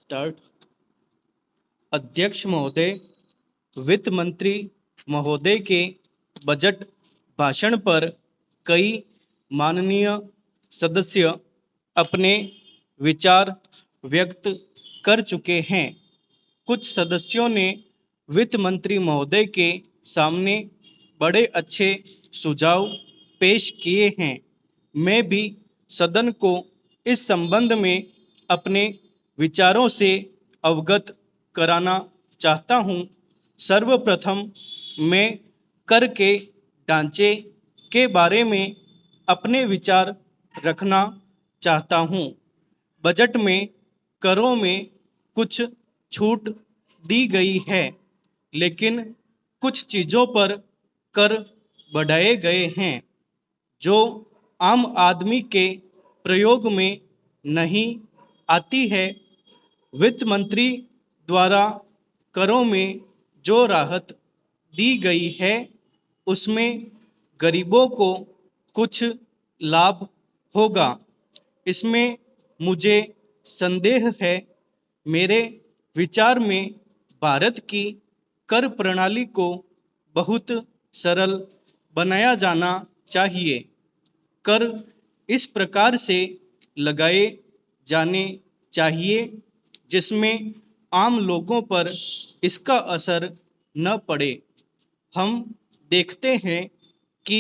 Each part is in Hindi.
स्टार्ट। अध्यक्ष महोदय, वित्त मंत्री महोदय के बजट भाषण पर कई माननीय सदस्य अपने विचार व्यक्त कर चुके हैं। कुछ सदस्यों ने वित्त मंत्री महोदय के सामने बड़े अच्छे सुझाव पेश किए हैं। मैं भी सदन को इस संबंध में अपने विचारों से अवगत कराना चाहता हूँ। सर्वप्रथम मैं कर के ढांचे के बारे में अपने विचार रखना चाहता हूँ। बजट में करों में कुछ छूट दी गई है, लेकिन कुछ चीज़ों पर कर बढ़ाए गए हैं जो आम आदमी के प्रयोग में नहीं आती है। वित्त मंत्री द्वारा करों में जो राहत दी गई है उसमें गरीबों को कुछ लाभ होगा, इसमें मुझे संदेह है। मेरे विचार में भारत की कर प्रणाली को बहुत सरल बनाया जाना चाहिए। कर इस प्रकार से लगाए जाने चाहिए जिसमें आम लोगों पर इसका असर न पड़े। हम देखते हैं कि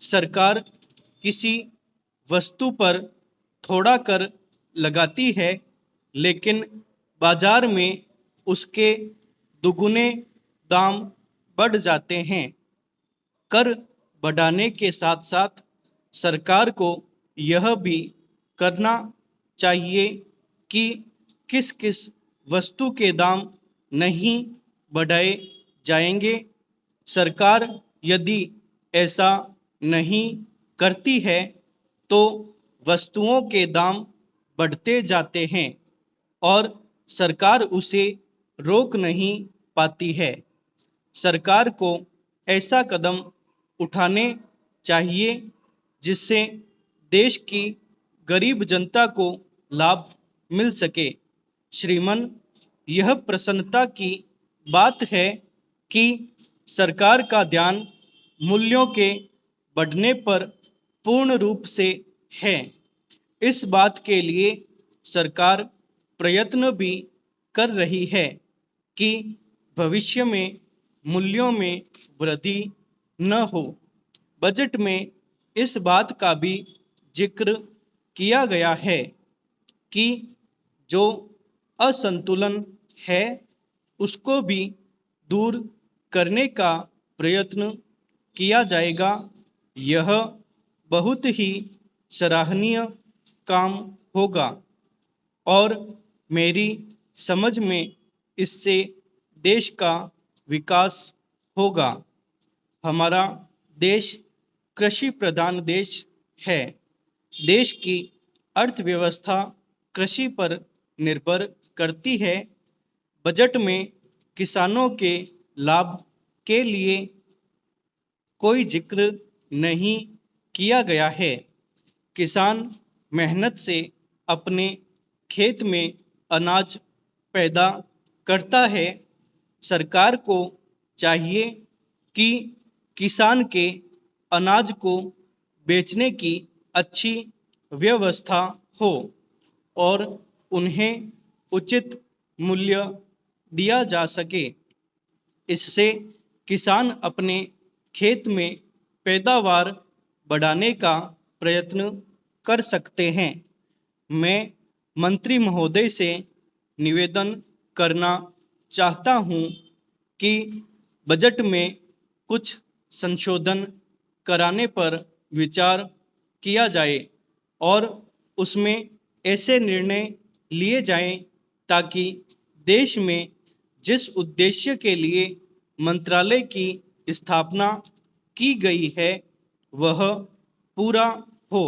सरकार किसी वस्तु पर थोड़ा कर लगाती है, लेकिन बाजार में उसके दुगुने दाम बढ़ जाते हैं। कर बढ़ाने के साथ साथ सरकार को यह भी करना चाहिए कि किस किस वस्तु के दाम नहीं बढ़ाए जाएंगे। सरकार यदि ऐसा नहीं करती है तो वस्तुओं के दाम बढ़ते जाते हैं और सरकार उसे रोक नहीं पाती है। सरकार को ऐसा कदम उठाने चाहिए जिससे देश की गरीब जनता को लाभ मिल सके। श्रीमान, यह प्रसन्नता की बात है कि सरकार का ध्यान मूल्यों के बढ़ने पर पूर्ण रूप से है। इस बात के लिए सरकार प्रयत्न भी कर रही है कि भविष्य में मूल्यों में वृद्धि न हो। बजट में इस बात का भी जिक्र किया गया है कि जो असंतुलन है उसको भी दूर करने का प्रयत्न किया जाएगा। यह बहुत ही सराहनीय काम होगा और मेरी समझ में इससे देश का विकास होगा। हमारा देश कृषि प्रधान देश है। देश की अर्थव्यवस्था कृषि पर निर्भर करती है। बजट में किसानों के लाभ के लिए कोई जिक्र नहीं किया गया है। किसान मेहनत से अपने खेत में अनाज पैदा करता है। सरकार को चाहिए कि किसान के अनाज को बेचने की अच्छी व्यवस्था हो और उन्हें उचित मूल्य दिया जा सके। इससे किसान अपने खेत में पैदावार बढ़ाने का प्रयत्न कर सकते हैं। मैं मंत्री महोदय से निवेदन करना चाहता हूँ कि बजट में कुछ संशोधन कराने पर विचार किया जाए और उसमें ऐसे निर्णय लिए जाएं ताकि देश में जिस उद्देश्य के लिए मंत्रालय की स्थापना की गई है वह पूरा हो।